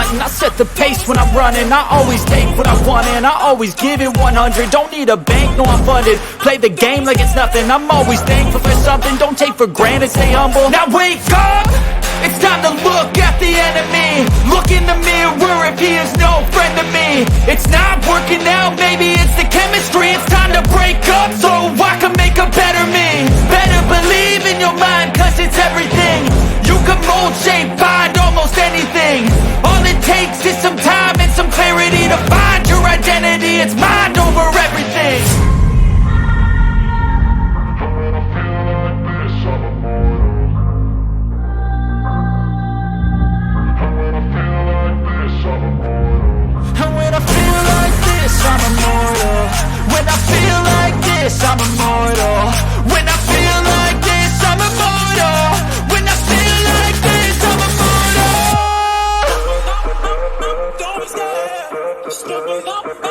frontin', I set the pace when I'm running. I always take what I want and I always give it 100. Don't need a bank, no I'm funded. Play the game like it's nothing. I'm always thankful for something. Don't take for granted, stay humble. Now wake up! It's time to look at the enemy. Look in the mirror if he is no friend to me. It's not working out, maybe it's the chemistry. It's time to break up so I can make a better me. Better believe in your mind, cause it's everything. You can mold, shape, find almost anything. All it takes is some time and some clarity to find your identity. It's mind over everything. I'm immortal. When I feel like this, I'm immortal. When I feel like this, I'm immortal. When I feel like this, I'm immortal. Don't stop, just give me up.